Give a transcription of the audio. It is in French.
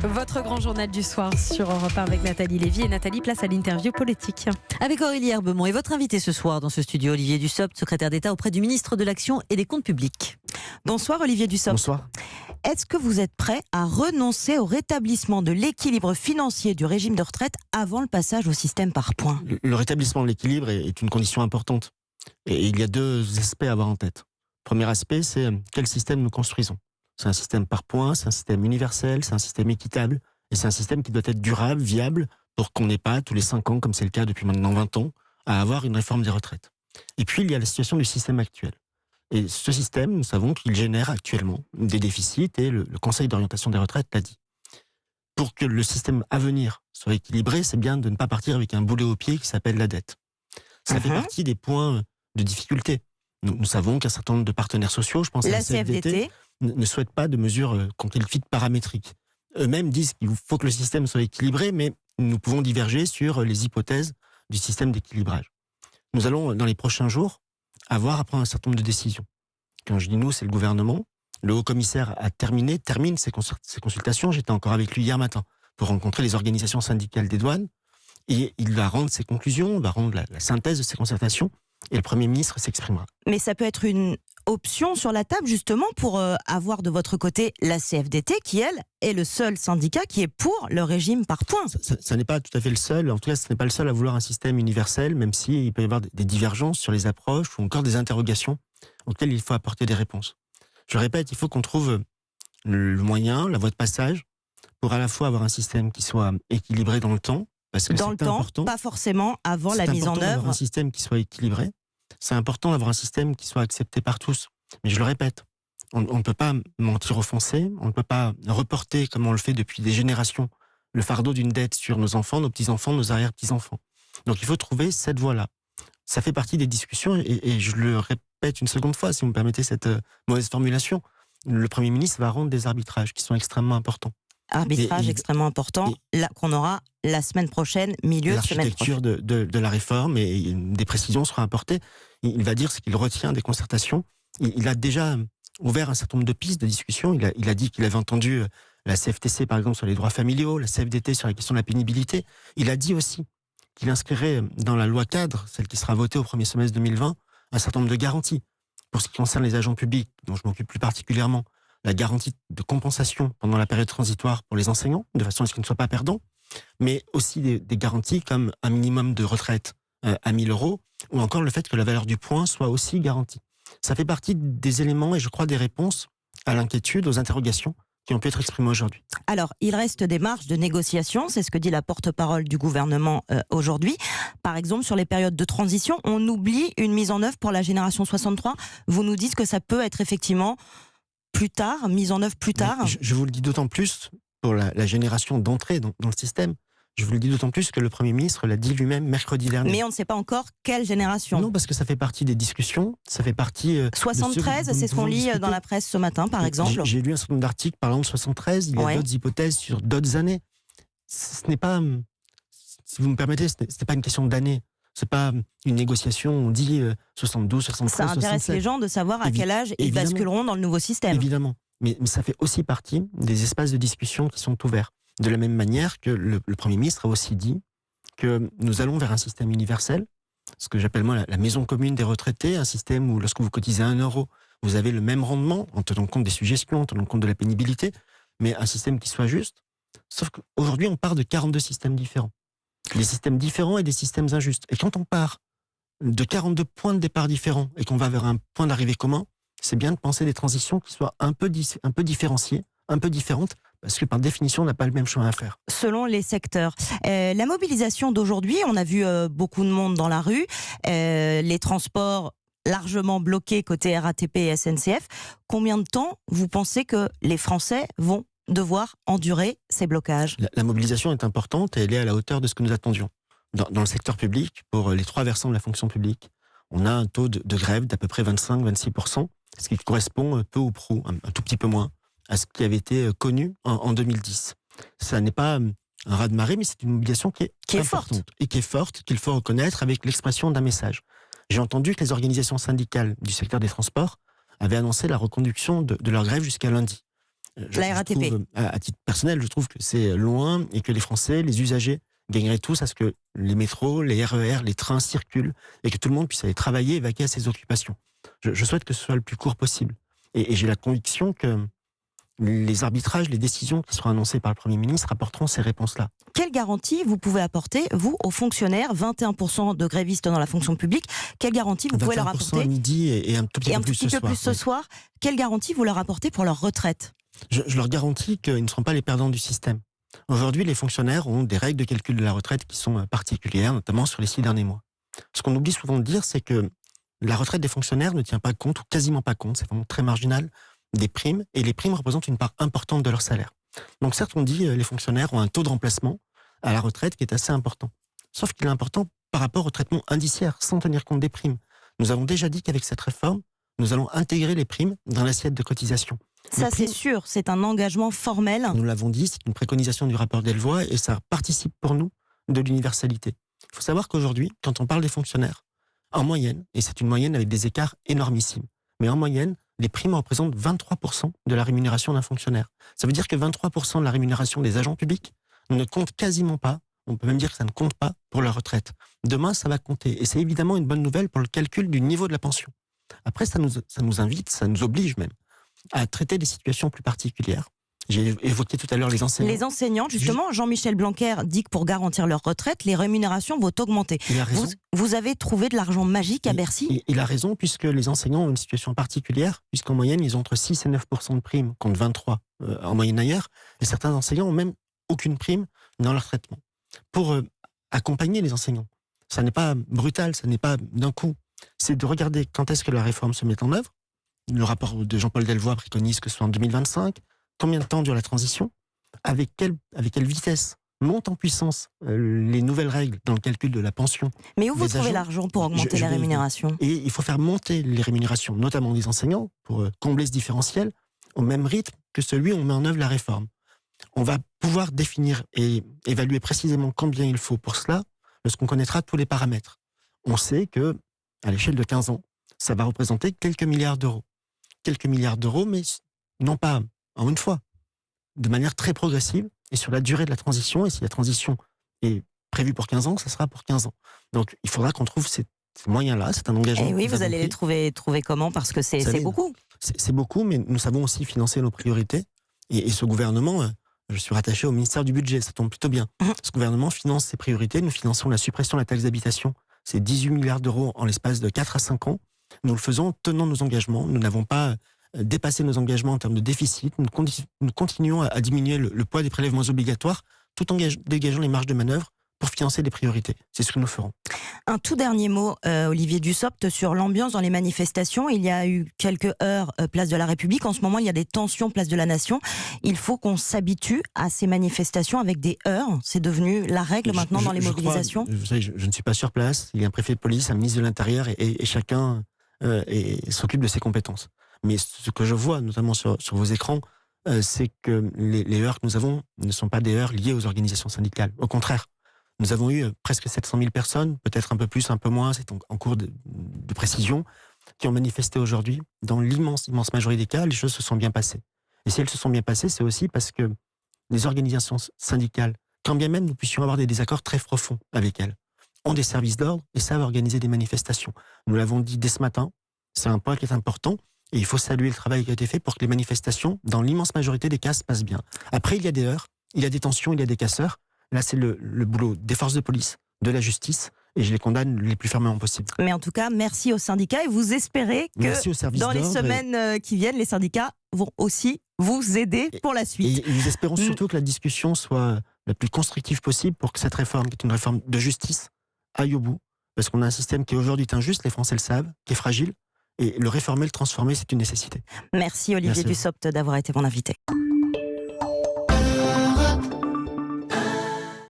Votre grand journal du soir sur Europe 1 avec Nathalie Lévy. Et Nathalie, place à l'interview politique. Avec Aurélie Herbemont et votre invité ce soir dans ce studio, Olivier Dussopt, secrétaire d'État auprès du ministre de l'Action et des Comptes Publics. Bonsoir Olivier Dussopt. Bonsoir. Est-ce que vous êtes prêt à renoncer au rétablissement de l'équilibre financier du régime de retraite avant le passage au système par points ? Le rétablissement de l'équilibre est une condition importante. Et il y a deux aspects à avoir en tête. Premier aspect, c'est quel système nous construisons. C'est un système par points, c'est un système universel, c'est un système équitable, et c'est un système qui doit être durable, viable, pour qu'on n'ait pas, tous les 5 ans, comme c'est le cas depuis maintenant 20 ans, à avoir une réforme des retraites. Et puis, il y a la situation du système actuel. Et ce système, nous savons qu'il génère actuellement des déficits, et le Conseil d'orientation des retraites l'a dit. Pour que le système à venir soit équilibré, c'est bien de ne pas partir avec un boulet au pied qui s'appelle la dette. Ça fait partie des points de difficulté. Nous savons qu'un certain nombre de partenaires sociaux, je pense à la CFDT, ne souhaitent pas de mesures qu'on qualifie de paramétriques. Eux-mêmes disent qu'il faut que le système soit équilibré, mais nous pouvons diverger sur les hypothèses du système d'équilibrage. Nous allons, dans les prochains jours, avoir à prendre un certain nombre de décisions. Quand je dis nous, c'est le gouvernement. Le haut-commissaire termine ses consultations. J'étais encore avec lui hier matin pour rencontrer les organisations syndicales des douanes. Et il va rendre ses conclusions, va rendre la synthèse de ses concertations, et le Premier ministre s'exprimera. Mais ça peut être une option sur la table justement pour avoir de votre côté la CFDT qui, elle, est le seul syndicat qui est pour le régime par points. Ça n'est pas tout à fait le seul, en tout cas ce n'est pas le seul à vouloir un système universel, même s'il peut y avoir des divergences sur les approches ou encore des interrogations auxquelles il faut apporter des réponses. Je répète, il faut qu'on trouve le moyen, la voie de passage, pour à la fois avoir un système qui soit équilibré dans le temps, parce que dans le temps, important, pas forcément avant la mise en œuvre. œuvre. Un système qui soit équilibré, c'est important d'avoir un système qui soit accepté par tous. Mais je le répète, on ne peut pas mentir aux Français, on ne peut pas reporter, comme on le fait depuis des générations, le fardeau d'une dette sur nos enfants, nos petits-enfants, nos arrière-petits-enfants. Donc il faut trouver cette voie-là. Ça fait partie des discussions, et je le répète une seconde fois, si vous me permettez cette mauvaise formulation. Le Premier ministre va rendre des arbitrages qui sont extrêmement importants. Arbitrage extrêmement important, là, qu'on aura la semaine prochaine, milieu de semaine prochaine. L'architecture de la réforme, et des précisions seront apportées. Il va dire ce qu'il retient des concertations. Il a déjà ouvert un certain nombre de pistes de discussion. Il a dit qu'il avait entendu la CFTC, par exemple, sur les droits familiaux, la CFDT sur la question de la pénibilité. Il a dit aussi qu'il inscrirait dans la loi cadre, celle qui sera votée au premier semestre 2020, un certain nombre de garanties. Pour ce qui concerne les agents publics, dont je m'occupe plus particulièrement, la garantie de compensation pendant la période transitoire pour les enseignants, de façon à ce qu'ils ne soient pas perdants, mais aussi des garanties comme un minimum de retraite à 1 000 €, ou encore le fait que la valeur du point soit aussi garantie. Ça fait partie des éléments, et je crois des réponses à l'inquiétude, aux interrogations qui ont pu être exprimées aujourd'hui. Alors, il reste des marges de négociation, c'est ce que dit la porte-parole du gouvernement aujourd'hui. Par exemple, sur les périodes de transition, on oublie une mise en œuvre pour la génération 63. Vous nous dites que ça peut être effectivement plus tard, mise en œuvre plus tard. Je vous le dis d'autant plus pour la génération d'entrée dans le système. Je vous le dis d'autant plus que le Premier ministre l'a dit lui-même mercredi dernier. Mais on ne sait pas encore quelle génération. Non, parce que ça fait partie des discussions, ça fait partie... 73, c'est ce qu'on lit dans la presse ce matin, par exemple. J'ai lu un certain nombre d'articles parlant de 73, il y a d'autres hypothèses sur d'autres années. Ce n'est pas, si vous me permettez, ce n'est pas une question d'années. C'est pas une négociation, on dit 72, 73, ça intéresse 67. les gens de savoir à quel âge ils basculeront dans le nouveau système. Évidemment, mais ça fait aussi partie des espaces de discussion qui sont ouverts. De la même manière que le Premier ministre a aussi dit que nous allons vers un système universel, ce que j'appelle moi la maison commune des retraités, un système où lorsque vous cotisez 1 €, vous avez le même rendement en tenant compte des suggestions, en tenant compte de la pénibilité, mais un système qui soit juste. Sauf qu'aujourd'hui, on part de 42 systèmes différents. Des systèmes différents et des systèmes injustes. Et quand on part de 42 points de départ différents et qu'on va vers un point d'arrivée commun, c'est bien de penser des transitions qui soient un peu différenciées, un peu différentes, parce que par définition, on n'a pas le même chemin à faire. Selon les secteurs. La mobilisation d'aujourd'hui, on a vu beaucoup de monde dans la rue, les transports largement bloqués côté RATP et SNCF. Combien de temps vous pensez que les Français vont devoir endurer ces blocages ? La mobilisation est importante et elle est à la hauteur de ce que nous attendions. Dans le secteur public, pour les 3 versants de la fonction publique, on a un taux de grève d'à peu près 25-26%, ce qui correspond peu ou prou, un tout petit peu moins, à ce qui avait été connu en 2010. Ça n'est pas un raz-de-marée, mais c'est une mobilisation qui est forte. Et qui est forte, qu'il faut reconnaître avec l'expression d'un message. J'ai entendu que les organisations syndicales du secteur des transports avaient annoncé la reconduction de leur grève jusqu'à lundi. La RATP. À titre personnel, je trouve que c'est loin et que les Français, les usagers, gagneraient tous à ce que les métros, les RER, les trains circulent et que tout le monde puisse aller travailler et vaquer à ses occupations. Je souhaite que ce soit le plus court possible. Et j'ai la conviction que les arbitrages, les décisions qui seront annoncées par le Premier ministre apporteront ces réponses-là. Quelle garantie vous pouvez apporter, vous, aux fonctionnaires, 21% de grévistes dans la fonction publique, quelle garantie vous pouvez leur apporter 21% à midi et un tout petit peu plus ce soir. Quelle garantie vous leur apportez pour leur retraite ? Je leur garantis qu'ils ne seront pas les perdants du système. Aujourd'hui, les fonctionnaires ont des règles de calcul de la retraite qui sont particulières, notamment sur les 6 derniers mois. Ce qu'on oublie souvent de dire, c'est que la retraite des fonctionnaires ne tient pas compte, ou quasiment pas compte, c'est vraiment très marginal, des primes, et les primes représentent une part importante de leur salaire. Donc certes, on dit les fonctionnaires ont un taux de remplacement à la retraite qui est assez important. Sauf qu'il est important par rapport au traitement indiciaire, sans tenir compte des primes. Nous avons déjà dit qu'avec cette réforme, nous allons intégrer les primes dans l'assiette de cotisation. Ça, c'est sûr, c'est un engagement formel. Nous l'avons dit, c'est une préconisation du rapport Delvoye, et ça participe pour nous de l'universalité. Il faut savoir qu'aujourd'hui, quand on parle des fonctionnaires, en moyenne, et c'est une moyenne avec des écarts énormissimes, mais en moyenne, les primes représentent 23% de la rémunération d'un fonctionnaire. Ça veut dire que 23% de la rémunération des agents publics ne compte quasiment pas, on peut même dire que ça ne compte pas pour leur retraite. Demain, ça va compter. Et c'est évidemment une bonne nouvelle pour le calcul du niveau de la pension. Après, ça nous invite, ça nous oblige même, à traiter des situations plus particulières. J'ai évoqué tout à l'heure les enseignants. Les enseignants, justement, Jean-Michel Blanquer dit que pour garantir leur retraite, les rémunérations vont augmenter. Il a raison. Vous avez trouvé de l'argent magique à Bercy ? Il a raison, puisque les enseignants ont une situation particulière, puisqu'en moyenne, ils ont entre 6 et 9% de primes, contre 23 en moyenne ailleurs, et certains enseignants ont même aucune prime dans leur traitement. Pour accompagner les enseignants, ça n'est pas brutal, ça n'est pas d'un coup, c'est de regarder quand est-ce que la réforme se met en œuvre. Le rapport de Jean-Paul Delvoye préconise que ce soit en 2025. Combien de temps dure la transition ? Avec quelle vitesse montent en puissance les nouvelles règles dans le calcul de la pension ? Mais où vous trouvez l'argent pour augmenter les rémunérations ? Et il faut faire monter les rémunérations, notamment des enseignants, pour combler ce différentiel, au même rythme que celui où on met en œuvre la réforme. On va pouvoir définir et évaluer précisément combien il faut pour cela lorsqu'on connaîtra tous les paramètres. On sait que, à l'échelle de 15 ans, ça va représenter quelques milliards d'euros. Quelques milliards d'euros, mais non pas en une fois, de manière très progressive et sur la durée de la transition. Et si la transition est prévue pour 15 ans, ça sera pour 15 ans. Donc il faudra qu'on trouve ces moyens-là, c'est un engagement. Et oui, vous allez les trouver comment ? Parce que c'est beaucoup. C'est beaucoup, mais nous savons aussi financer nos priorités. Et ce gouvernement, je suis rattaché au ministère du Budget, ça tombe plutôt bien. Ce gouvernement finance ses priorités. Nous finançons la suppression de la taxe d'habitation. C'est 18 milliards d'euros en l'espace de 4 à 5 ans. Nous le faisons tenant nos engagements. Nous n'avons pas dépassé nos engagements en termes de déficit. Nous continuons à diminuer le poids des prélèvements obligatoires tout en dégageant les marges de manœuvre pour financer des priorités. C'est ce que nous ferons. Un tout dernier mot, Olivier Dussopt, sur l'ambiance dans les manifestations. Il y a eu quelques heures place de la République. En ce moment, il y a des tensions place de la Nation. Il faut qu'on s'habitue à ces manifestations avec des heures. C'est devenu la règle maintenant dans les mobilisations. Vous savez, je ne suis pas sur place. Il y a un préfet de police, un ministre de l'Intérieur et chacun s'occupe de ses compétences. Mais ce que je vois, notamment sur vos écrans, c'est que les heures que nous avons ne sont pas des heures liées aux organisations syndicales. Au contraire, nous avons eu presque 700 000 personnes, peut-être un peu plus, un peu moins, c'est en cours de précision, qui ont manifesté aujourd'hui. Dans l'immense majorité des cas, les choses se sont bien passées. Et si elles se sont bien passées, c'est aussi parce que les organisations syndicales, quand bien même nous puissions avoir des désaccords très profonds avec elles, ont des services d'ordre et savent organiser des manifestations. Nous l'avons dit dès ce matin, c'est un point qui est important. Et il faut saluer le travail qui a été fait pour que les manifestations, dans l'immense majorité des cas, se passent bien. Après, il y a des heurts, il y a des tensions, il y a des casseurs. Là, c'est le boulot des forces de police, de la justice, et je les condamne le plus fermement possible. Mais en tout cas, merci aux syndicats, et vous espérez que dans les semaines qui viennent, les syndicats vont aussi vous aider pour la suite. Et nous espérons surtout que la discussion soit la plus constructive possible pour que cette réforme, qui est une réforme de justice, aille au bout. Parce qu'on a un système qui aujourd'hui est injuste, les Français le savent, qui est fragile. Et le réformer, le transformer, c'est une nécessité. Merci Olivier Dussopt d'avoir été mon invité.